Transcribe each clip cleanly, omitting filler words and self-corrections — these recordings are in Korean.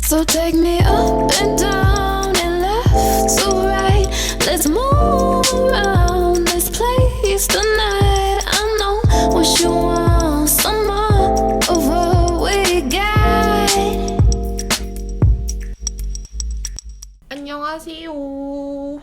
So take me up and down and left to right. Let's move around this place tonight. I know what you want, some more of what we got. 안녕하세요.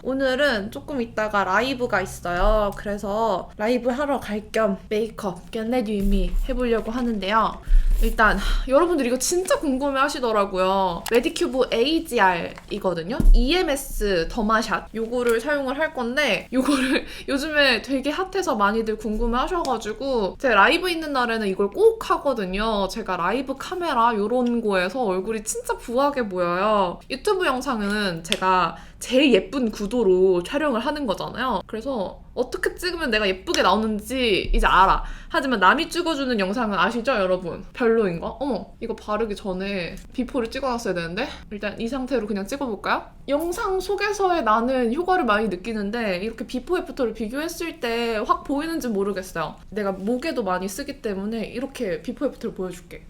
오늘은 조금 있다가 라이브가 있어요. 그래서 라이브 하러 갈 겸 메이크업 겸 레디미 해보려고 하는데요. 일단 여러분들 이거 진짜 궁금해 하시더라고요. 메디큐브 AGR이거든요. EMS 더마샷 요거를 사용을 할 건데 요거를 요즘에 되게 핫해서 많이들 궁금해 하셔가지고 제 라이브 있는 날에는 이걸 꼭 하거든요. 제가 라이브 카메라 요런 거에서 얼굴이 진짜 부하게 보여요. 유튜브 영상은 제가 제일 예쁜 구도로 촬영을 하는 거잖아요. 그래서 어떻게 찍으면 내가 예쁘게 나오는지 이제 알아. 하지만 남이 찍어주는 영상은 아시죠, 여러분? 별로인가? 어머, 이거 바르기 전에 비포를 찍어놨어야 되는데? 일단 이 상태로 그냥 찍어볼까요? 영상 속에서의 나는 효과를 많이 느끼는데 이렇게 비포 애프터를 비교했을 때 확 보이는지 모르겠어요. 내가 목에도 많이 쓰기 때문에 이렇게 비포 애프터를 보여줄게.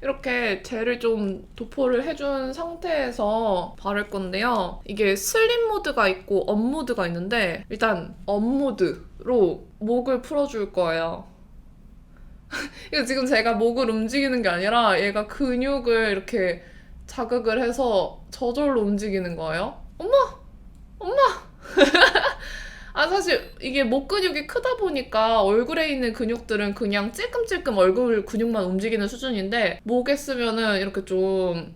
이렇게 젤을 좀 도포를 해준 상태에서 바를 건데요. 이게 슬림 모드가 있고 업 모드가 있는데 일단 업 모드로 목을 풀어줄 거예요. 이거 지금 제가 목을 움직이는 게 아니라 얘가 근육을 이렇게 자극을 해서 저절로 움직이는 거예요. 엄마! 엄마! 사실 이게 목 근육이 크다 보니까 얼굴에 있는 근육들은 그냥 찔끔찔끔 얼굴 근육만 움직이는 수준인데 목에 쓰면은 이렇게 좀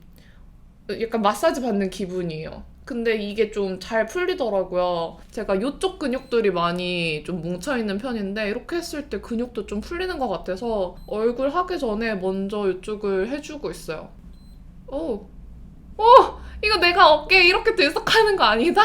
약간 마사지 받는 기분이에요. 근데 이게 좀 잘 풀리더라고요. 제가 이쪽 근육들이 많이 좀 뭉쳐있는 편인데 이렇게 했을 때 근육도 좀 풀리는 것 같아서 얼굴 하기 전에 먼저 이쪽을 해주고 있어요. 오! 이거 내가 어깨에 이렇게 들썩하는 거 아니다?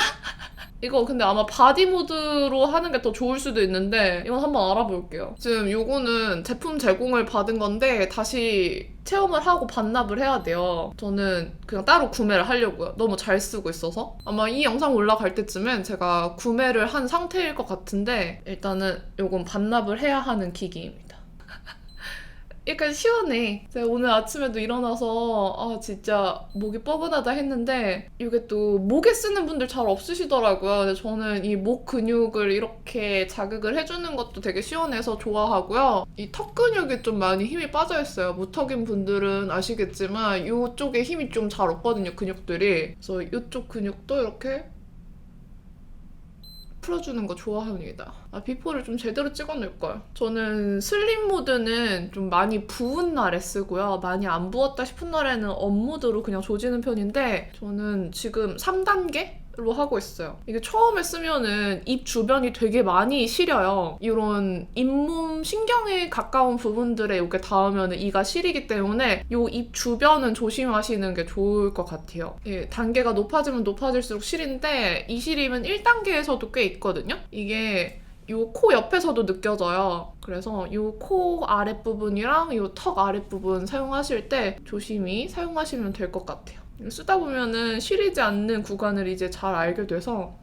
이거 근데 아마 바디 모드로 하는 게 더 좋을 수도 있는데 이건 한번 알아볼게요. 지금 요거는 제품 제공을 받은 건데 다시 체험을 하고 반납을 해야 돼요. 저는 그냥 따로 구매를 하려고요. 너무 잘 쓰고 있어서. 아마 이 영상 올라갈 때쯤엔 제가 구매를 한 상태일 것 같은데 일단은 요건 반납을 해야 하는 기기입니다. 약간 시원해. 제가 오늘 아침에도 일어나서 진짜 목이 뻐근하다 했는데 이게 또 목에 쓰는 분들 잘 없으시더라고요. 근데 저는 이 목 근육을 이렇게 자극을 해주는 것도 되게 시원해서 좋아하고요. 이 턱 근육이 좀 많이 힘이 빠져있어요. 무턱인 분들은 아시겠지만 이쪽에 힘이 좀 잘 없거든요, 근육들이. 그래서 이쪽 근육도 이렇게 풀어주는 거 좋아합니다. 비포를 좀 제대로 찍어놓을걸. 저는 슬림 모드는 좀 많이 부은 날에 쓰고요. 많이 안 부었다 싶은 날에는 업 모드로 그냥 조지는 편인데 저는 지금 3단계로 하고 있어요. 이게 처음에 쓰면은 입 주변이 되게 많이 시려요. 이런 잇몸 신경에 가까운 부분들에 이렇게 닿으면 이가 시리기 때문에 이 입 주변은 조심하시는 게 좋을 것 같아요. 예, 단계가 높아지면 높아질수록 시린데 이 시림은 1단계에서도 꽤 있거든요. 이게 요 코 옆에서도 느껴져요. 그래서 요 코 아랫부분이랑 요 턱 아랫부분 사용하실 때 조심히 사용하시면 될 것 같아요. 쓰다 보면은 시리지 않는 구간을 이제 잘 알게 돼서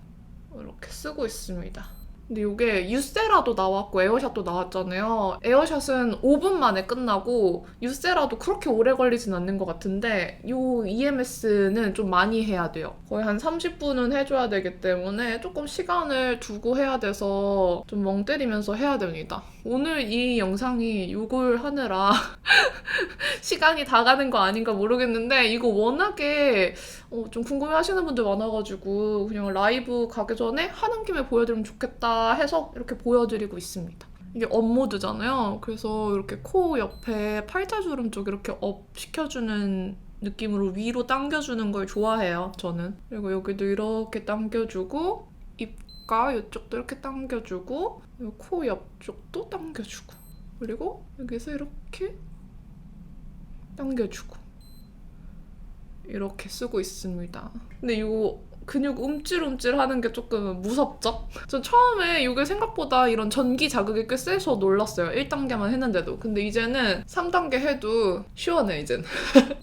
이렇게 쓰고 있습니다. 근데 이게 유세라도 나왔고 에어샷도 나왔잖아요. 에어샷은 5분 만에 끝나고 유세라도 그렇게 오래 걸리진 않는 것 같은데 이 EMS는 좀 많이 해야 돼요. 거의 한 30분은 해줘야 되기 때문에 조금 시간을 두고 해야 돼서 좀 멍 때리면서 해야 됩니다. 오늘 이 영상이 이걸 하느라 시간이 다 가는 거 아닌가 모르겠는데 이거 워낙에 좀 궁금해하시는 분들 많아가지고 그냥 라이브 가기 전에 하는 김에 보여드리면 좋겠다 해서 이렇게 보여드리고 있습니다. 이게 업 모드잖아요. 그래서 이렇게 코 옆에 팔자주름 쪽 이렇게 업 시켜주는 느낌으로 위로 당겨주는 걸 좋아해요, 저는. 그리고 여기도 이렇게 당겨주고 입가 이쪽도 이렇게 당겨주고 코 옆쪽도 당겨주고 그리고 여기서 이렇게 당겨주고 이렇게 쓰고 있습니다. 근데 이거 근육 움찔움찔 하는 게 조금 무섭죠? 전 처음에 이게 생각보다 이런 전기 자극이 꽤 세서 놀랐어요. 1단계만 했는데도. 근데 이제는 3단계 해도 시원해, 이제는.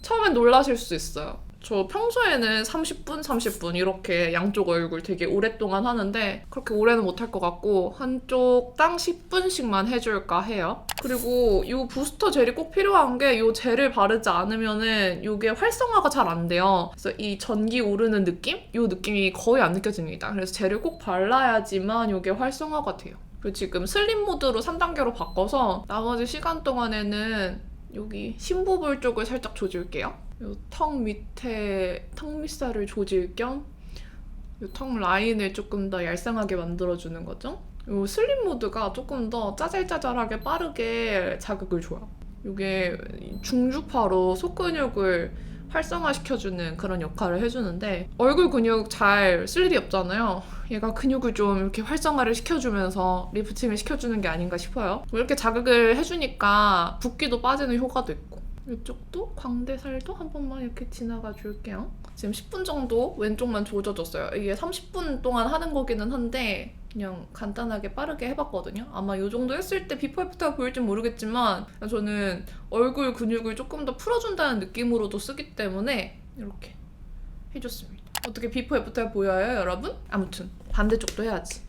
처음엔 놀라실 수 있어요. 저 평소에는 30분 이렇게 양쪽 얼굴 되게 오랫동안 하는데 그렇게 오래는 못할 것 같고 한쪽당 10분씩만 해줄까 해요. 그리고 이 부스터 젤이 꼭 필요한 게 이 젤을 바르지 않으면은 이게 활성화가 잘 안 돼요. 그래서 이 전기 오르는 느낌? 이 느낌이 거의 안 느껴집니다. 그래서 젤을 꼭 발라야지만 이게 활성화가 돼요. 그리고 지금 슬림 모드로 3단계로 바꿔서 나머지 시간 동안에는 여기 심부볼 쪽을 살짝 조질게요. 요 턱 밑에 턱 밑살을 조질 겸 요 턱 라인을 조금 더 얄쌍하게 만들어주는 거죠. 요 슬림 모드가 조금 더 짜잘짜잘하게 빠르게 자극을 줘요. 이게 중주파로 속근육을 활성화시켜주는 그런 역할을 해주는데 얼굴 근육 잘 쓸 일이 없잖아요. 얘가 근육을 좀 이렇게 활성화를 시켜주면서 리프팅을 시켜주는 게 아닌가 싶어요. 이렇게 자극을 해주니까 붓기도 빠지는 효과도 있고 이쪽도 광대살도 한 번만 이렇게 지나가 줄게요. 지금 10분 정도 왼쪽만 조져줬어요. 이게 30분 동안 하는 거기는 한데 그냥 간단하게 빠르게 해봤거든요. 아마 이 정도 했을 때 비포 애프터가 보일진 모르겠지만 저는 얼굴 근육을 조금 더 풀어준다는 느낌으로도 쓰기 때문에 이렇게 해줬습니다. 어떻게 비포 애프터가 보여요, 여러분? 아무튼 반대쪽도 해야지.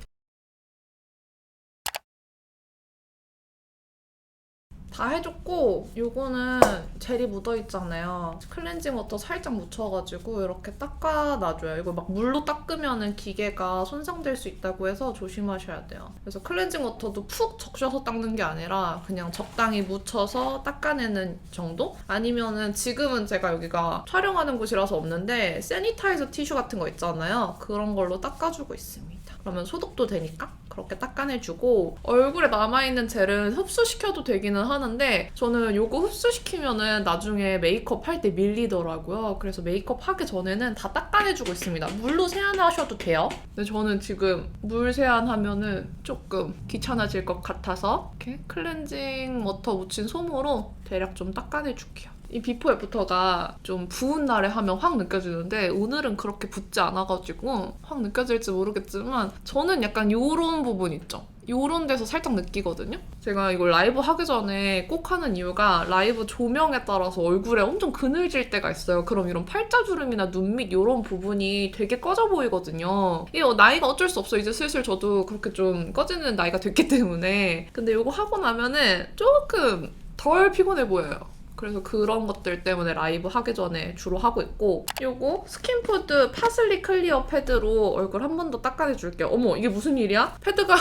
다 해줬고 요거는 젤이 묻어있잖아요. 클렌징 워터 살짝 묻혀가지고 이렇게 닦아놔줘요. 이거 막 물로 닦으면 기계가 손상될 수 있다고 해서 조심하셔야 돼요. 그래서 클렌징 워터도 푹 적셔서 닦는 게 아니라 그냥 적당히 묻혀서 닦아내는 정도? 아니면은 지금은 제가 여기가 촬영하는 곳이라서 없는데 세니타이저 티슈 같은 거 있잖아요. 그런 걸로 닦아주고 있습니다. 그러면 소독도 되니까 그렇게 닦아내주고 얼굴에 남아있는 젤은 흡수시켜도 되기는 하는데 저는 이거 흡수시키면은 나중에 메이크업 할 때 밀리더라고요. 그래서 메이크업 하기 전에는 다 닦아내주고 있습니다. 물로 세안하셔도 돼요. 근데 저는 지금 물 세안하면은 조금 귀찮아질 것 같아서 이렇게 클렌징 워터 묻힌 솜으로 대략 좀 닦아내줄게요. 이 비포 애프터가 좀 부은 날에 하면 확 느껴지는데 오늘은 그렇게 붓지 않아가지고 확 느껴질지 모르겠지만 저는 약간 요런 부분 있죠? 요런 데서 살짝 느끼거든요? 제가 이걸 라이브 하기 전에 꼭 하는 이유가 라이브 조명에 따라서 얼굴에 엄청 그늘질 때가 있어요. 그럼 이런 팔자주름이나 눈 밑 요런 부분이 되게 꺼져 보이거든요. 이게 나이가 어쩔 수 없어. 이제 슬슬 저도 그렇게 좀 꺼지는 나이가 됐기 때문에. 근데 이거 하고 나면은 조금 덜 피곤해 보여요. 그래서 그런 것들 때문에 라이브 하기 전에 주로 하고 있고 요거 스킨푸드 파슬리 클리어 패드로 얼굴 한 번 더 닦아내줄게요. 어머 이게 무슨 일이야? 패드가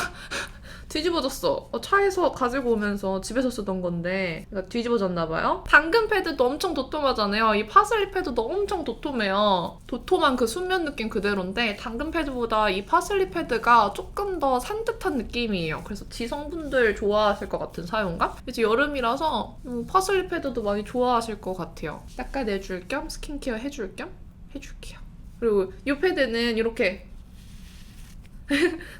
뒤집어졌어. 차에서 가지고 오면서 집에서 쓰던 건데 뒤집어졌나봐요. 당근 패드도 엄청 도톰하잖아요. 이 파슬리 패드도 엄청 도톰해요. 도톰한 그 순면 느낌 그대로인데 당근 패드보다 이 파슬리 패드가 조금 더 산뜻한 느낌이에요. 그래서 지성분들 좋아하실 것 같은 사용감? 이제 여름이라서 파슬리 패드도 많이 좋아하실 것 같아요. 닦아내줄 겸 스킨케어 해줄 겸 해줄게요. 그리고 이 패드는 이렇게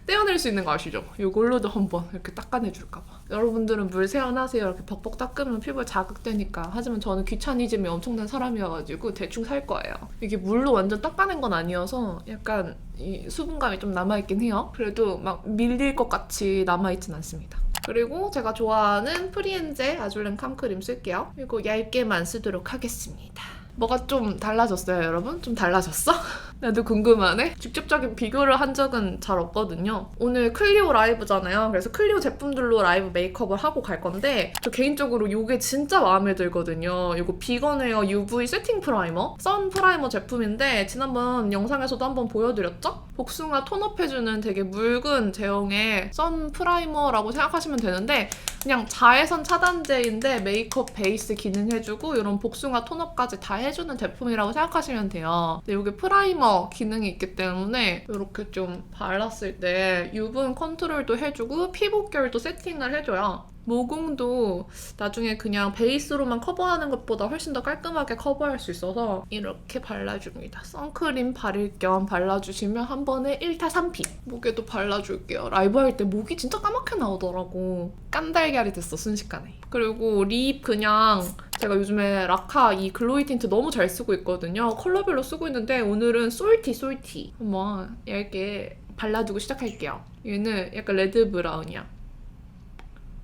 떼어낼 수 있는 거 아시죠? 이걸로도 한번 이렇게 닦아내줄까봐. 여러분들은 물 세안하세요. 이렇게 벅벅 닦으면 피부에 자극되니까. 하지만 저는 귀차니즘이 엄청난 사람이어가지고 대충 살 거예요. 이게 물로 완전 닦아낸 건 아니어서 약간 이 수분감이 좀 남아있긴 해요. 그래도 막 밀릴 것 같이 남아있진 않습니다. 그리고 제가 좋아하는 프리엔제 아줄렘 캄크림 쓸게요. 이거 얇게만 쓰도록 하겠습니다. 뭐가 좀 달라졌어요, 여러분? 좀 달라졌어? 나도 궁금하네. 직접적인 비교를 한 적은 잘 없거든요. 오늘 클리오 라이브잖아요. 그래서 클리오 제품들로 라이브 메이크업을 하고 갈 건데 저 개인적으로 이게 진짜 마음에 들거든요. 이거 비건웨어 UV 세팅 프라이머? 선 프라이머 제품인데 지난번 영상에서도 한번 보여드렸죠? 복숭아 톤업해주는 되게 묽은 제형의 선 프라이머라고 생각하시면 되는데 그냥 자외선 차단제인데 메이크업 베이스 기능해주고 이런 복숭아 톤업까지 다 해주는 제품이라고 생각하시면 돼요. 근데 이게 프라이머 기능이 있기 때문에 이렇게 좀 발랐을 때 유분 컨트롤도 해주고 피부결도 세팅을 해줘요. 모공도 나중에 그냥 베이스로만 커버하는 것보다 훨씬 더 깔끔하게 커버할 수 있어서 이렇게 발라줍니다. 선크림 바를 겸 발라주시면 한 번에 1타 3피. 목에도 발라줄게요. 라이브 할 때 목이 진짜 까맣게 나오더라고. 깐달걀이 됐어, 순식간에. 그리고 립 그냥 제가 요즘에 라카 이 글로이 틴트 너무 잘 쓰고 있거든요. 컬러별로 쓰고 있는데 오늘은 솔티 한번 얇게 발라두고 시작할게요. 얘는 약간 레드 브라운이야.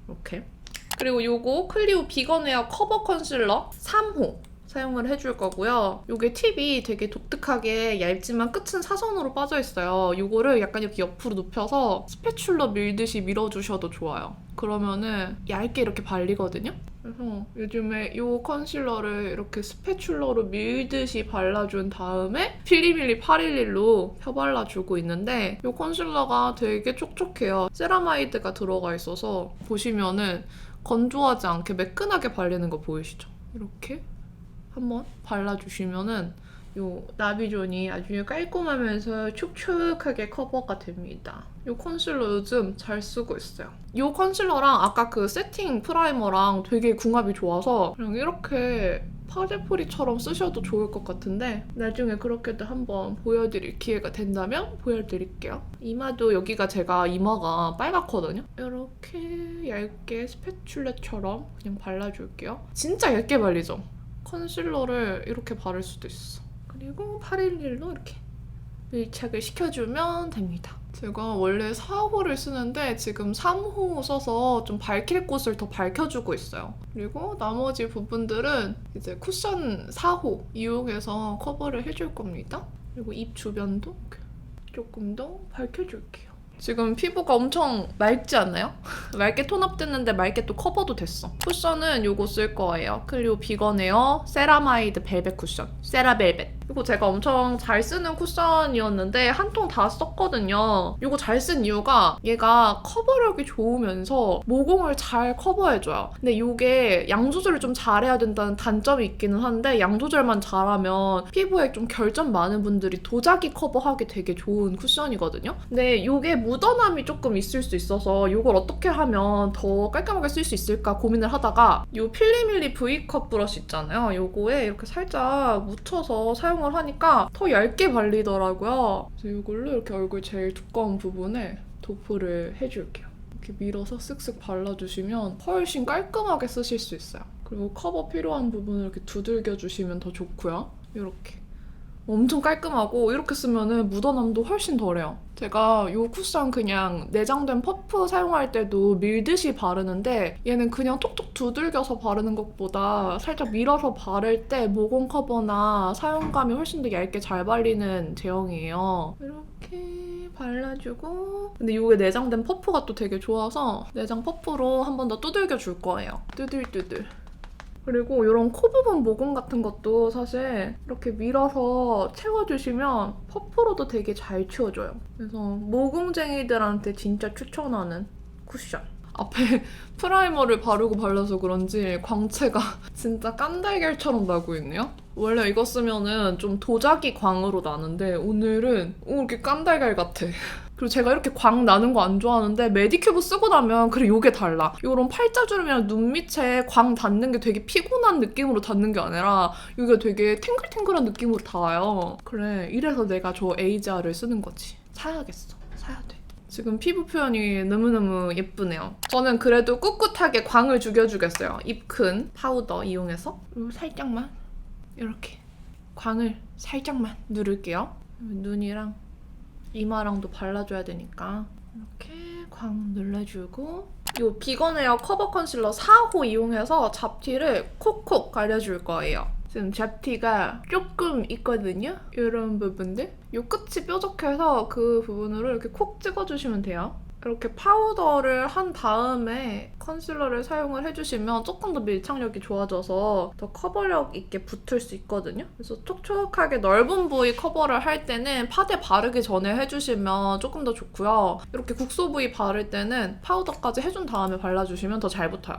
이렇게. 그리고 요거 클리오 비건웨어 커버 컨실러 3호 사용을 해줄 거고요. 이게 팁이 되게 독특하게 얇지만 끝은 사선으로 빠져있어요. 이거를 약간 이렇게 옆으로 눕혀서 스패츌러 밀듯이 밀어주셔도 좋아요. 그러면은 얇게 이렇게 발리거든요. 그래서 요즘에 이 컨실러를 이렇게 스패츌러로 밀듯이 발라준 다음에 필리밀리 811로 펴발라주고 있는데 이 컨실러가 되게 촉촉해요. 세라마이드가 들어가 있어서 보시면은 건조하지 않게 매끈하게 발리는 거 보이시죠? 이렇게 한번 발라주시면은 이 나비존이 아주 깔끔하면서 촉촉하게 커버가 됩니다. 이 컨실러 요즘 잘 쓰고 있어요. 이 컨실러랑 아까 그 세팅 프라이머랑 되게 궁합이 좋아서 그냥 이렇게 파데프리처럼 쓰셔도 좋을 것 같은데 나중에 그렇게도 한번 보여드릴 기회가 된다면 보여드릴게요. 이마도 여기가 제가 이마가 빨갛거든요. 이렇게 얇게 스패츌레처럼 그냥 발라줄게요. 진짜 얇게 발리죠? 컨실러를 이렇게 바를 수도 있어. 그리고 811로 이렇게 밀착을 시켜주면 됩니다. 제가 원래 4호를 쓰는데 지금 3호 써서 좀 밝힐 곳을 더 밝혀주고 있어요. 그리고 나머지 부분들은 이제 쿠션 4호 이용해서 커버를 해줄 겁니다. 그리고 입 주변도 조금 더 밝혀줄게요. 지금 피부가 엄청 맑지 않나요? 맑게 톤업됐는데 맑게 또 커버도 됐어. 쿠션은 요거 쓸 거예요. 클리오 비건에어 세라마이드 벨벳 쿠션. 세라벨벳. 이거 제가 엄청 잘 쓰는 쿠션이었는데 한 통 다 썼거든요. 이거 잘 쓴 이유가 얘가 커버력이 좋으면서 모공을 잘 커버해줘요. 근데 이게 양 조절을 좀 잘해야 된다는 단점이 있기는 한데 양 조절만 잘하면 피부에 좀 결점 많은 분들이 도자기 커버하기 되게 좋은 쿠션이거든요. 근데 이게 묻어남이 조금 있을 수 있어서 이걸 어떻게 하면 더 깔끔하게 쓸 수 있을까 고민을 하다가 이 필리밀리 V컵 브러쉬 있잖아요. 이거에 이렇게 살짝 묻혀서 사용을 하니까 더 얇게 발리더라고요. 그래서 이걸로 이렇게 얼굴 제일 두꺼운 부분에 도프를 해줄게요. 이렇게 밀어서 쓱쓱 발라주시면 훨씬 깔끔하게 쓰실 수 있어요. 그리고 커버 필요한 부분을 이렇게 두들겨주시면 더 좋고요. 이렇게. 엄청 깔끔하고 이렇게 쓰면은 묻어남도 훨씬 덜해요. 제가 이 쿠션 그냥 내장된 퍼프 사용할 때도 밀듯이 바르는데 얘는 그냥 톡톡 두들겨서 바르는 것보다 살짝 밀어서 바를 때 모공 커버나 사용감이 훨씬 더 얇게 잘 발리는 제형이에요. 이렇게 발라주고 근데 이게 내장된 퍼프가 또 되게 좋아서 내장 퍼프로 한 번 더 두들겨 줄 거예요. 두들두들. 그리고 이런 코 부분 모공 같은 것도 사실 이렇게 밀어서 채워주시면 퍼프로도 되게 잘 채워줘요. 그래서 모공쟁이들한테 진짜 추천하는 쿠션. 앞에 프라이머를 바르고 발라서 그런지 광채가 진짜 깐달걀처럼 나고 있네요. 원래 이거 쓰면은 좀 도자기 광으로 나는데 오늘은 이렇게 깐달걀 같아. 그리고 제가 이렇게 광 나는 거 안 좋아하는데 메디큐브 쓰고 나면 그래 요게 달라. 요런 팔자주름이랑 눈 밑에 광 닿는 게 되게 피곤한 느낌으로 닿는 게 아니라 이게 되게 탱글탱글한 느낌으로 닿아요. 그래 이래서 내가 저 에이자를 쓰는 거지. 사야겠어. 사야 돼. 지금 피부 표현이 너무너무 예쁘네요. 저는 그래도 꿋꿋하게 광을 죽여주겠어요. 입 큰 파우더 이용해서 살짝만 이렇게 광을 살짝만 누를게요. 눈이랑 이마랑도 발라줘야 되니까 이렇게 광 눌러주고 이 비건에어 커버 컨실러 4호 이용해서 잡티를 콕콕 가려줄 거예요. 지금 잡티가 조금 있거든요? 이런 부분들. 이 끝이 뾰족해서 그 부분으로 이렇게 콕 찍어주시면 돼요. 이렇게 파우더를 한 다음에 컨실러를 사용을 해주시면 조금 더 밀착력이 좋아져서 더 커버력 있게 붙을 수 있거든요. 그래서 촉촉하게 넓은 부위 커버를 할 때는 파데 바르기 전에 해주시면 조금 더 좋고요. 이렇게 국소 부위 바를 때는 파우더까지 해준 다음에 발라주시면 더 잘 붙어요.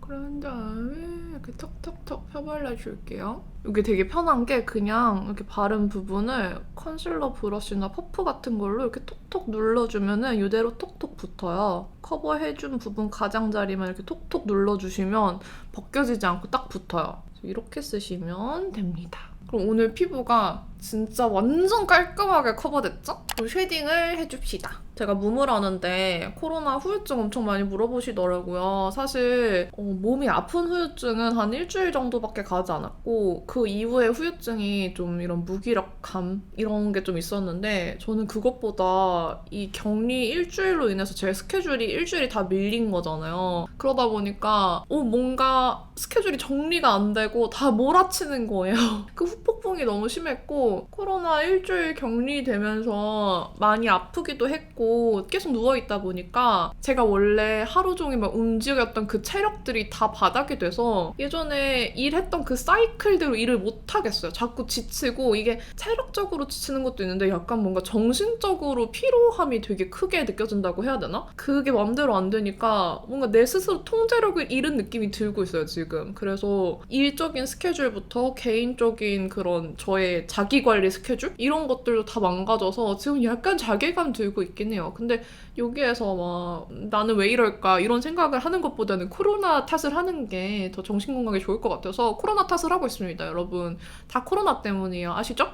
그런 다음에 이렇게 턱턱턱 펴발라줄게요. 이게 되게 편한 게 그냥 이렇게 바른 부분을 컨실러 브러쉬나 퍼프 같은 걸로 이렇게 톡톡 눌러주면은 이대로 톡톡 붙어요. 커버해준 부분 가장자리만 이렇게 톡톡 눌러주시면 벗겨지지 않고 딱 붙어요. 이렇게 쓰시면 됩니다. 그럼 오늘 피부가 진짜 완전 깔끔하게 커버됐죠? 그럼 쉐딩을 해줍시다. 제가 무무라는데 코로나 후유증 엄청 많이 물어보시더라고요. 사실 몸이 아픈 후유증은 한 일주일 정도밖에 가지 않았고 그 이후에 후유증이 좀 이런 무기력감 이런 게 좀 있었는데 저는 그것보다 이 격리 일주일로 인해서 제 스케줄이 일주일이 다 밀린 거잖아요. 그러다 보니까 뭔가 스케줄이 정리가 안 되고 다 몰아치는 거예요. 그 후폭풍이 너무 심했고 코로나 일주일 격리되면서 많이 아프기도 했고 계속 누워있다 보니까 제가 원래 하루 종일 막 움직였던 그 체력들이 다 바닥이 돼서 예전에 일했던 그 사이클대로 일을 못 하겠어요. 자꾸 지치고 이게 체력적으로 지치는 것도 있는데 약간 뭔가 정신적으로 피로함이 되게 크게 느껴진다고 해야 되나? 그게 맘대로 안 되니까 뭔가 내 스스로 통제력을 잃은 느낌이 들고 있어요, 지금. 그래서 일적인 스케줄부터 개인적인 그런 저의 자기관리 스케줄? 이런 것들도 다 망가져서 지금 약간 자괴감 들고 있긴 해요. 근데 여기에서 막 나는 왜 이럴까 이런 생각을 하는 것보다는 코로나 탓을 하는 게 더 정신건강에 좋을 것 같아서 코로나 탓을 하고 있습니다. 여러분 다 코로나 때문이에요. 아시죠?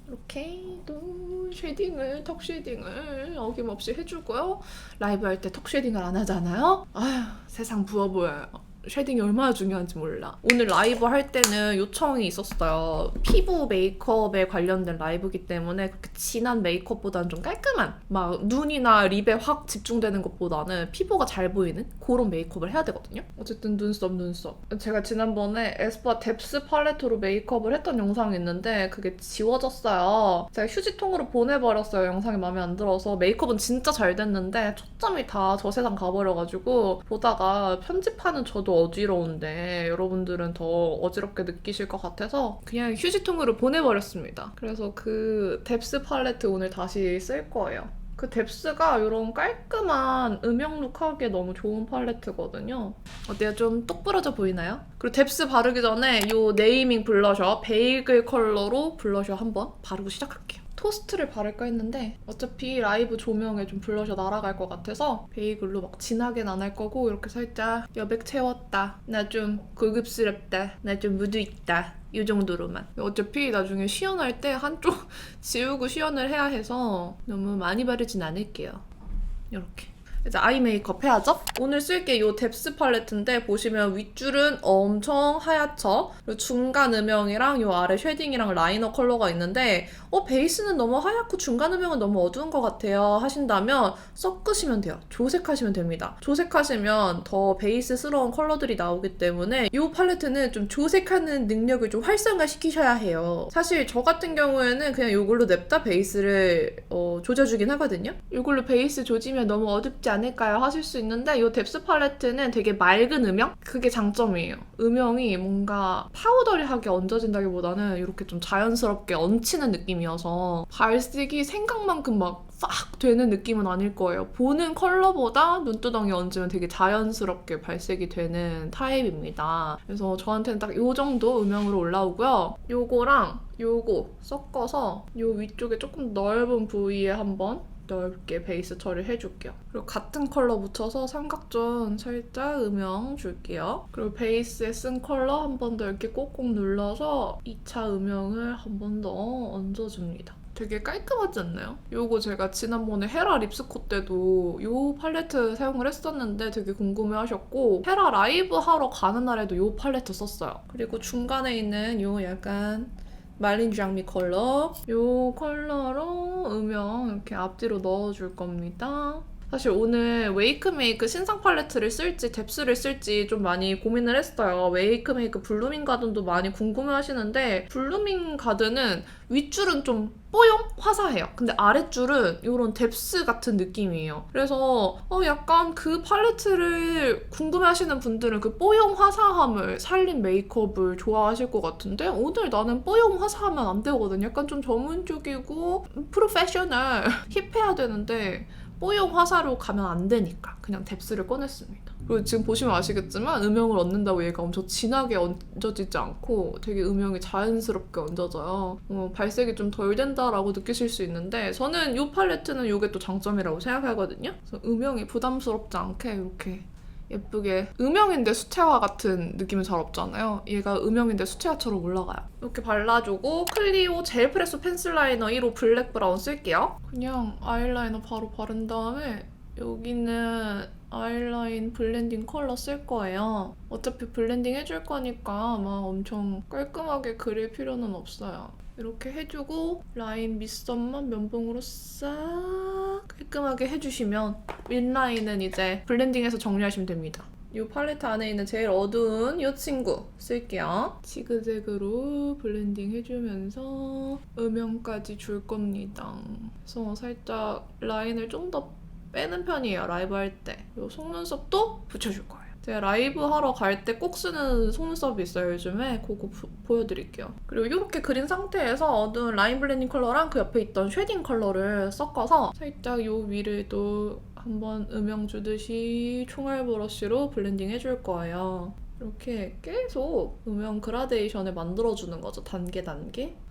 이렇게 또 쉐딩을 턱 쉐딩을 어김없이 해주고요. 라이브 할 때 턱 쉐딩을 안 하잖아요. 아휴 세상 부어 보여요. 쉐딩이 얼마나 중요한지 몰라. 오늘 라이브 할 때는 요청이 있었어요. 피부 메이크업에 관련된 라이브이기 때문에 그렇게 진한 메이크업보다는 좀 깔끔한 막 눈이나 립에 확 집중되는 것보다는 피부가 잘 보이는 그런 메이크업을 해야 되거든요. 어쨌든 눈썹. 제가 지난번에 에스쁘아 뎁스 팔레트로 메이크업을 했던 영상이 있는데 그게 지워졌어요. 제가 휴지통으로 보내버렸어요. 영상이 마음에 안 들어서. 메이크업은 진짜 잘 됐는데 초점이 다 저 세상 가버려가지고 보다가 편집하는 저도 어지러운데 여러분들은 더 어지럽게 느끼실 것 같아서 그냥 휴지통으로 보내버렸습니다. 그래서 그 뎁스 팔레트 오늘 다시 쓸 거예요. 그 뎁스가 이런 깔끔한 음영룩 하기에 너무 좋은 팔레트거든요. 어때요? 좀 똑부러져 보이나요? 그리고 뎁스 바르기 전에 이 네이밍 블러셔 베이글 컬러로 블러셔 한번 바르고 시작할게요. 토스트를 바를까 했는데 어차피 라이브 조명에 좀 블러셔 날아갈 것 같아서 베이글로 막 진하게는 안 할 거고 이렇게 살짝 여백 채웠다. 나 좀 고급스럽다. 나 좀 무드 있다. 이 정도로만. 어차피 나중에 시연할 때 한쪽 지우고 시연을 해야 해서 너무 많이 바르진 않을게요. 이렇게. 이제 아이 메이크업 해야죠? 오늘 쓸게 이 뎁스 팔레트인데 보시면 윗줄은 엄청 하얗죠? 그리고 중간 음영이랑 이 아래 쉐딩이랑 라이너 컬러가 있는데 베이스는 너무 하얗고 중간 음영은 너무 어두운 것 같아요 하신다면 섞으시면 돼요. 조색하시면 됩니다. 조색하시면 더 베이스스러운 컬러들이 나오기 때문에 이 팔레트는 좀 조색하는 능력을 좀 활성화시키셔야 해요. 사실 저 같은 경우에는 그냥 이걸로 냅다 베이스를 조져주긴 하거든요. 이걸로 베이스 조지면 너무 어둡지 않을까요? 하실 수 있는데 이 뎁스 팔레트는 되게 맑은 음영? 그게 장점이에요. 음영이 뭔가 파우더리하게 얹어진다기보다는 이렇게 좀 자연스럽게 얹히는 느낌이어서 발색이 생각만큼 막 싹 되는 느낌은 아닐 거예요. 보는 컬러보다 눈두덩이 얹으면 되게 자연스럽게 발색이 되는 타입입니다. 그래서 저한테는 딱 이 정도 음영으로 올라오고요. 요거랑 요거 섞어서 요 위쪽에 조금 넓은 부위에 한번 넓게 베이스 처리를 해줄게요. 그리고 같은 컬러 묻혀서 삼각존 살짝 음영 줄게요. 그리고 베이스에 쓴 컬러 한 번 더 이렇게 꼭꼭 눌러서 2차 음영을 한 번 더 얹어줍니다. 되게 깔끔하지 않나요? 요거 제가 지난번에 헤라 립스코 때도 요 팔레트 사용을 했었는데 되게 궁금해하셨고 헤라 라이브 하러 가는 날에도 요 팔레트 썼어요. 그리고 중간에 있는 요 약간 말린 장미 컬러 이 컬러로 음영 이렇게 앞뒤로 넣어줄 겁니다. 사실 오늘 웨이크메이크 신상 팔레트를 쓸지 뎁스를 쓸지 좀 많이 고민을 했어요. 웨이크메이크 블루밍 가든도 많이 궁금해하시는데 블루밍 가든은 윗줄은 좀 뽀용 화사해요. 근데 아랫줄은 이런 뎁스 같은 느낌이에요. 그래서 약간 그 팔레트를 궁금해하시는 분들은 그 뽀용 화사함을 살린 메이크업을 좋아하실 것 같은데 오늘 나는 뽀용 화사하면 안 되거든요. 약간 좀 전문적이고 프로페셔널 힙해야 되는데 뽀용 화사로 가면 안 되니까 그냥 뎁스를 꺼냈습니다. 그리고 지금 보시면 아시겠지만 음영을 얹는다고 얘가 엄청 진하게 얹어지지 않고 되게 음영이 자연스럽게 얹어져요. 발색이 좀 덜 된다라고 느끼실 수 있는데 저는 이 팔레트는 이게 또 장점이라고 생각하거든요. 그래서 음영이 부담스럽지 않게 이렇게 예쁘게 음영인데 수채화 같은 느낌은 잘 없잖아요. 얘가 음영인데 수채화처럼 올라가요. 이렇게 발라주고 클리오 젤 프레소 펜슬 라이너 1호 블랙 브라운 쓸게요. 그냥 아이라이너 바로 바른 다음에 여기는 아이라인 블렌딩 컬러 쓸 거예요. 어차피 블렌딩 해줄 거니까 막 엄청 깔끔하게 그릴 필요는 없어요. 이렇게 해주고 라인 밑선만 면봉으로 싹 깔끔하게 해주시면 윗라인은 이제 블렌딩해서 정리하시면 됩니다. 이 팔레트 안에 있는 제일 어두운 이 친구 쓸게요. 지그재그로 블렌딩 해주면서 음영까지 줄 겁니다. 그래서 살짝 라인을 좀 더 빼는 편이에요, 라이브 할 때. 이 속눈썹도 붙여줄 거예요. 제가 라이브 하러 갈 때 꼭 쓰는 속눈썹이 있어요, 요즘에. 그거 보여드릴게요. 그리고 이렇게 그린 상태에서 어두운 라인 블렌딩 컬러랑 그 옆에 있던 쉐딩 컬러를 섞어서 살짝 이 위를 한번 음영 주듯이 총알 브러쉬로 블렌딩 해줄 거예요. 이렇게 계속 음영 그라데이션을 만들어주는 거죠, 단계.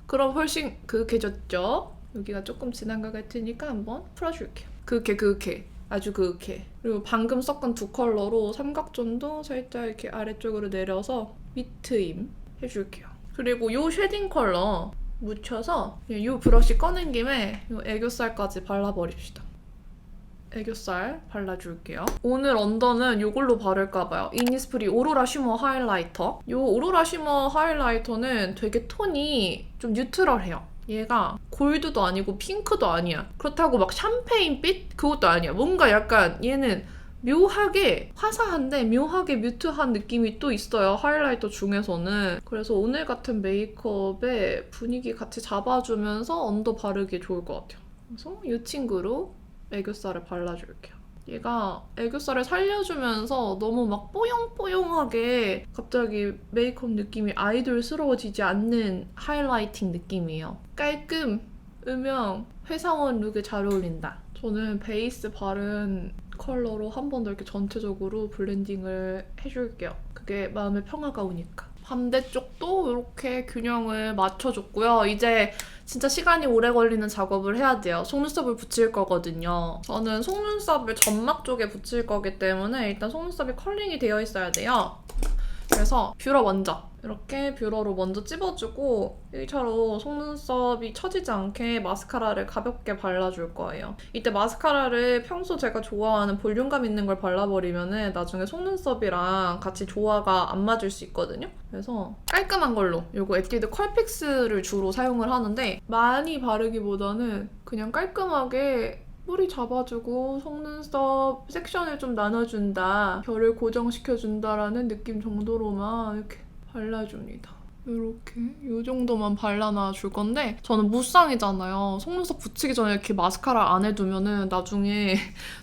그럼 훨씬 그윽해졌죠? 여기가 조금 진한 것 같으니까 한번 풀어줄게요. 그윽해. 아주 그윽해. 그리고 방금 섞은 두 컬러로 삼각존도 살짝 이렇게 아래쪽으로 내려서 밑트임 해줄게요. 그리고 이 쉐딩 컬러 묻혀서 이 브러쉬 꺼낸 김에 이 애교살까지 발라버립시다. 애교살 발라줄게요. 오늘 언더는 이걸로 바를까봐요. 이니스프리 오로라 쉬머 하이라이터. 이 오로라 쉬머 하이라이터는 되게 톤이 좀 뉴트럴해요. 얘가 골드도 아니고 핑크도 아니야. 그렇다고 막 샴페인빛? 그것도 아니야. 뭔가 약간 얘는 묘하게 화사한데 묘하게 뮤트한 느낌이 또 있어요, 하이라이터 중에서는. 그래서 오늘 같은 메이크업에 분위기 같이 잡아주면서 언더 바르기 좋을 것 같아요. 그래서 이 친구로 애교살을 발라줄게요. 얘가 애교살을 살려주면서 너무 막 뽀용뽀용하게 갑자기 메이크업 느낌이 아이돌스러워지지 않는 하이라이팅 느낌이에요. 깔끔, 음영, 회사원 룩에 잘 어울린다. 저는 베이스 바른 컬러로 한 번 더 이렇게 전체적으로 블렌딩을 해줄게요. 그게 마음의 평화가 오니까. 반대쪽도 이렇게 균형을 맞춰줬고요. 이제 진짜 시간이 오래 걸리는 작업을 해야 돼요. 속눈썹을 붙일 거거든요. 저는 속눈썹을 점막 쪽에 붙일 거기 때문에 일단 속눈썹이 컬링이 되어 있어야 돼요. 그래서 뷰러 먼저 이렇게 뷰러로 먼저 찝어주고 1차로 속눈썹이 처지지 않게 마스카라를 가볍게 발라줄 거예요. 이때 마스카라를 평소 제가 좋아하는 볼륨감 있는 걸 발라버리면 나중에 속눈썹이랑 같이 조화가 안 맞을 수 있거든요. 그래서 깔끔한 걸로 이거 에뛰드 컬픽스를 주로 사용을 하는데 많이 바르기보다는 그냥 깔끔하게 뿌리 잡아주고 속눈썹 섹션을 좀 나눠준다, 결을 고정시켜준다라는 느낌 정도로만 이렇게 발라줍니다. 이렇게 이 정도만 발라놔 줄 건데 저는 무쌍이잖아요. 속눈썹 붙이기 전에 이렇게 마스카라 안 해두면은 나중에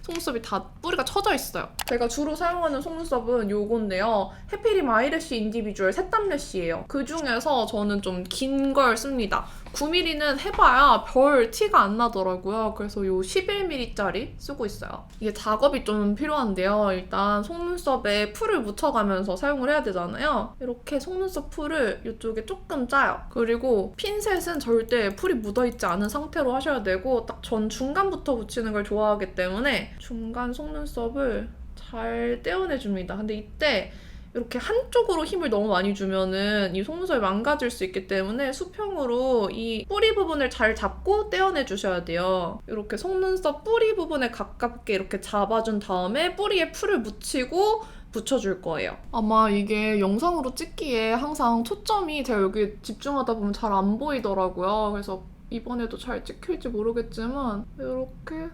속눈썹이 다 뿌리가 처져 있어요. 제가 주로 사용하는 속눈썹은 요건데요. 해피림 아이래쉬 인디비주얼 셋담 래쉬예요. 그중에서 저는 좀 긴 걸 씁니다. 9mm는 해봐야 별 티가 안 나더라고요. 그래서 요 11mm짜리 쓰고 있어요. 이게 작업이 좀 필요한데요. 일단 속눈썹에 풀을 묻혀가면서 사용을 해야 되잖아요. 이렇게 속눈썹 풀을 이쪽에 조금 짜요. 그리고 핀셋은 절대 풀이 묻어있지 않은 상태로 하셔야 되고 딱 전 중간부터 붙이는 걸 좋아하기 때문에 중간 속눈썹을 잘 떼어내줍니다. 근데 이때 이렇게 한쪽으로 힘을 너무 많이 주면은 이 속눈썹이 망가질 수 있기 때문에 수평으로 이 뿌리 부분을 잘 잡고 떼어내 주셔야 돼요. 이렇게 속눈썹 뿌리 부분에 가깝게 이렇게 잡아준 다음에 뿌리에 풀을 묻히고 붙여줄 거예요. 아마 이게 영상으로 찍기에 항상 초점이 제가 여기 집중하다 보면 잘 안 보이더라고요. 그래서 이번에도 잘 찍힐지 모르겠지만 이렇게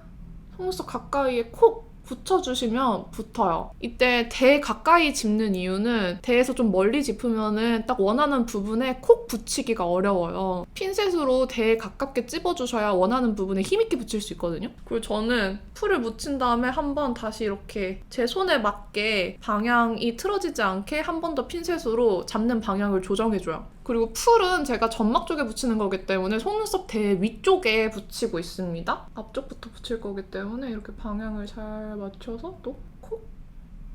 속눈썹 가까이에 콕 붙여주시면 붙어요. 이때 대 가까이 짚는 이유는 대에서 좀 멀리 짚으면은 딱 원하는 부분에 콕 붙이기가 어려워요. 핀셋으로 대에 가깝게 찝어주셔야 원하는 부분에 힘있게 붙일 수 있거든요. 그리고 저는 풀을 묻힌 다음에 한번 다시 이렇게 제 손에 맞게 방향이 틀어지지 않게 한 번 더 핀셋으로 잡는 방향을 조정해줘요. 그리고 풀은 제가 점막 쪽에 붙이는 거기 때문에 속눈썹 대 위쪽에 붙이고 있습니다. 앞쪽부터 붙일 거기 때문에 이렇게 방향을 잘 맞춰서 또 콕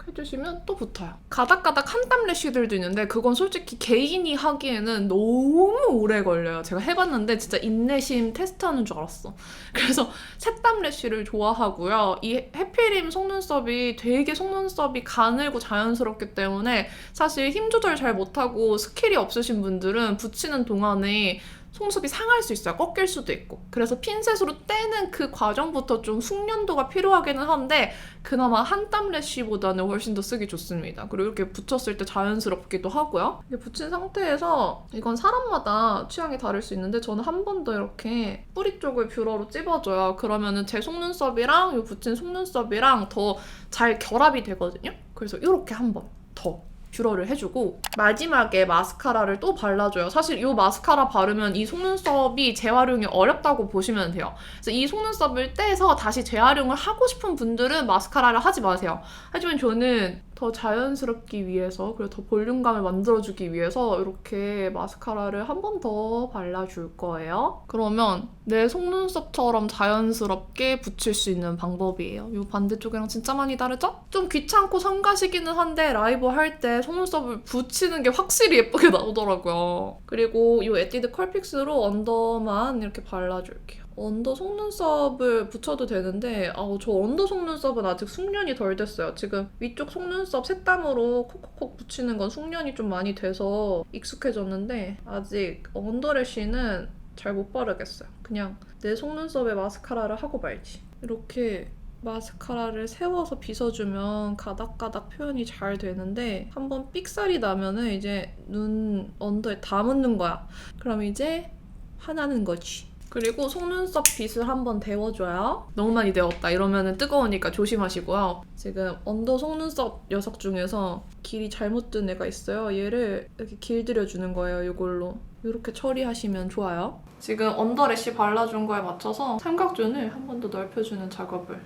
해주시면 또 붙어요. 가닥가닥 한 땀 래쉬들도 있는데 그건 솔직히 개인이 하기에는 너무 오래 걸려요. 제가 해봤는데 진짜 인내심 테스트하는 줄 알았어. 그래서 새땀 래쉬를 좋아하고요. 이 해피림 속눈썹이 되게 속눈썹이 가늘고 자연스럽기 때문에 사실 힘 조절 잘 못하고 스킬이 없으신 분들은 붙이는 동안에 속눈썹이 상할 수 있어요. 꺾일 수도 있고. 그래서 핀셋으로 떼는 그 과정부터 좀 숙련도가 필요하기는 한데 그나마 한 땀 래쉬보다는 훨씬 더 쓰기 좋습니다. 그리고 이렇게 붙였을 때 자연스럽기도 하고요. 이렇게 붙인 상태에서 이건 사람마다 취향이 다를 수 있는데 저는 한 번 더 이렇게 뿌리 쪽을 뷰러로 찝어줘요. 그러면은 제 속눈썹이랑 이 붙인 속눈썹이랑 더 잘 결합이 되거든요. 그래서 이렇게 한 번 더 뷰러를 해주고 마지막에 마스카라를 또 발라줘요. 사실 이 마스카라 바르면 이 속눈썹이 재활용이 어렵다고 보시면 돼요. 그래서 이 속눈썹을 떼서 다시 재활용을 하고 싶은 분들은 마스카라를 하지 마세요. 하지만 저는 더 자연스럽기 위해서 그리고 더 볼륨감을 만들어주기 위해서 이렇게 마스카라를 한 번 더 발라줄 거예요. 그러면 내 속눈썹처럼 자연스럽게 붙일 수 있는 방법이에요. 이 반대쪽이랑 진짜 많이 다르죠? 좀 귀찮고 성가시기는 한데 라이브 할 때 속눈썹을 붙이는 게 확실히 예쁘게 나오더라고요. 그리고 이 에뛰드 컬픽스로 언더만 이렇게 발라줄게요. 언더 속눈썹을 붙여도 되는데 저 언더 속눈썹은 아직 숙련이 덜 됐어요. 지금 위쪽 속눈썹 새땀으로 콕콕콕 붙이는 건 숙련이 좀 많이 돼서 익숙해졌는데 아직 언더래쉬는 잘 못 바르겠어요. 그냥 내 속눈썹에 마스카라를 하고 말지. 이렇게 마스카라를 세워서 빗어주면 가닥가닥 표현이 잘 되는데 한번 삑살이 나면은 이제 눈 언더에 다 묻는 거야. 그럼 이제 화나는 거지. 그리고 속눈썹 빗을 한번 데워줘요. 너무 많이 데웠다 이러면 뜨거우니까 조심하시고요. 지금 언더 속눈썹 녀석 중에서 길이 잘못 든 애가 있어요. 얘를 이렇게 길들여주는 거예요. 이걸로. 이렇게 처리하시면 좋아요. 지금 언더래쉬 발라준 거에 맞춰서 삼각존을 한 번 더 넓혀주는 작업을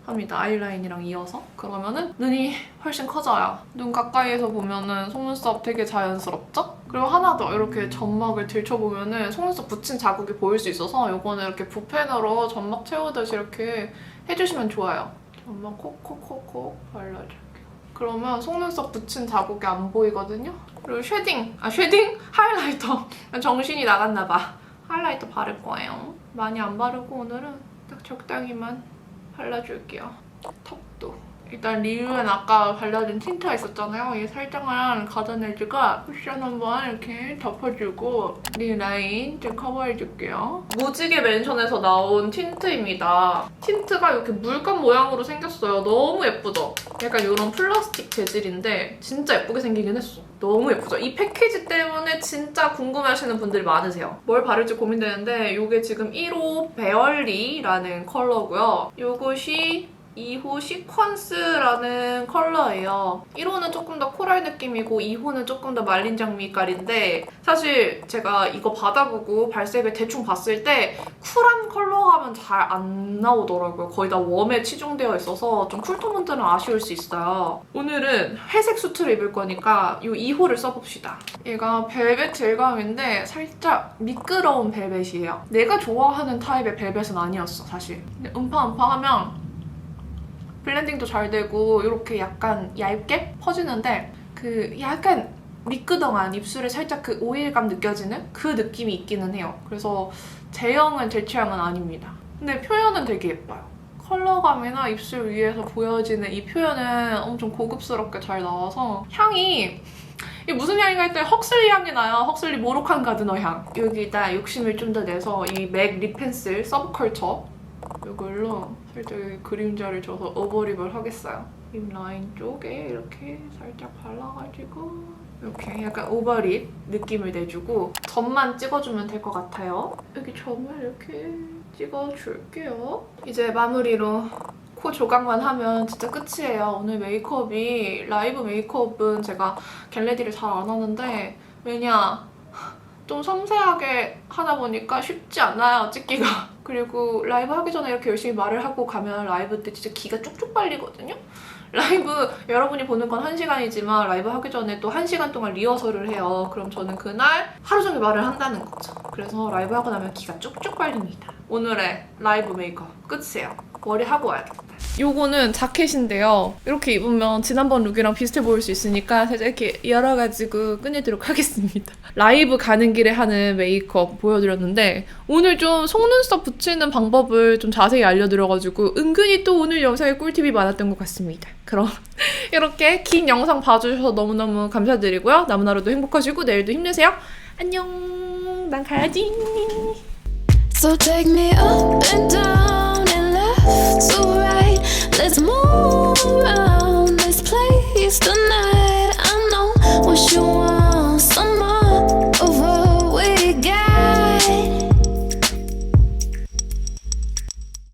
합니다. 아이라인이랑 이어서. 그러면은 눈이 훨씬 커져요. 눈 가까이에서 보면은 속눈썹 되게 자연스럽죠? 그리고 하나 더 이렇게 점막을 들춰보면은 속눈썹 붙인 자국이 보일 수 있어서 이거는 이렇게 붓펜으로 점막 채우듯이 이렇게 해주시면 좋아요. 점막 콕콕콕콕 발라줄게요. 그러면 속눈썹 붙인 자국이 안 보이거든요? 그리고 쉐딩! 하이라이터! 정신이 나갔나 봐. 하이라이터 바를 거예요. 많이 안 바르고 오늘은 딱 적당히만 발라줄게요. 턱도. 일단 리유엔 아까 발라준 틴트가 있었잖아요. 얘 살짝만 가져내주가 쿠션 한번 이렇게 덮어주고 이 라인 좀 커버해줄게요. 무지개 맨션에서 나온 틴트입니다. 틴트가 이렇게 물감 모양으로 생겼어요. 너무 예쁘죠? 약간 이런 플라스틱 재질인데 진짜 예쁘게 생기긴 했어. 너무 예쁘죠? 이 패키지 때문에 진짜 궁금해하시는 분들이 많으세요. 뭘 바를지 고민되는데 이게 지금 1호 베얼리라는 컬러고요. 이것이 2호 시퀀스라는 컬러예요. 1호는 조금 더 코랄 느낌이고 2호는 조금 더 말린 장미깔인데 사실 제가 이거 받아보고 발색을 대충 봤을 때 쿨한 컬러 하면 잘 안 나오더라고요. 거의 다 웜에 치중되어 있어서 좀 쿨톤분들은 아쉬울 수 있어요. 오늘은 회색 수트를 입을 거니까 이 2호를 써봅시다. 얘가 벨벳 질감인데 살짝 미끄러운 벨벳이에요. 내가 좋아하는 타입의 벨벳은 아니었어, 사실. 근데 음파하면 블렌딩도 잘 되고 이렇게 약간 얇게 퍼지는데 그 약간 미끄덩한 입술에 살짝 그 오일감 느껴지는 그 느낌이 있기는 해요. 그래서 제형은 제 취향은 아닙니다. 근데 표현은 되게 예뻐요. 컬러감이나 입술 위에서 보여지는 이 표현은 엄청 고급스럽게 잘 나와서 향이 이게 무슨 향인가 했더니 헉슬리 향이 나요. 헉슬리 모로칸 가드너 향. 여기다 욕심을 좀 더 내서 이 맥 립 펜슬 서브컬처 이걸로 살짝 그림자를 줘서 오버립을 하겠어요. 입 라인 쪽에 이렇게 살짝 발라가지고 이렇게 약간 오버립 느낌을 내주고 점만 찍어주면 될 것 같아요. 여기 점을 이렇게 찍어줄게요. 이제 마무리로 코 조각만 하면 진짜 끝이에요. 오늘 메이크업이 라이브 메이크업은 제가 겟레디를 잘 안 하는데 왜냐? 좀 섬세하게 하다 보니까 쉽지 않아요, 찍기가. 그리고 라이브 하기 전에 이렇게 열심히 말을 하고 가면 라이브 때 진짜 기가 쭉쭉 빨리거든요? 라이브 여러분이 보는 건 1시간이지만 라이브 하기 전에 또 1시간 동안 리허설을 해요. 그럼 저는 그날 하루 종일 말을 한다는 거죠. 그래서 라이브 하고 나면 기가 쭉쭉 빨립니다. 오늘의 라이브 메이크업 끝이에요. 머리 하고 와야겠다. 요거는 자켓인데요. 이렇게 입으면 지난번 룩이랑 비슷해 보일 수 있으니까 살짝 이렇게 열어가지고 꺼내도록 하겠습니다. 라이브 가는 길에 하는 메이크업 보여드렸는데 오늘 좀 속눈썹 붙이는 방법을 좀 자세히 알려드려가지고 은근히 또 오늘 영상에 꿀팁이 많았던 것 같습니다. 그럼 이렇게 긴 영상 봐주셔서 너무너무 감사드리고요. 남은 하루도 행복하시고 내일도 힘내세요. 안녕. 난 가야지. So take me up and down and left to right. Let's move around this place tonight.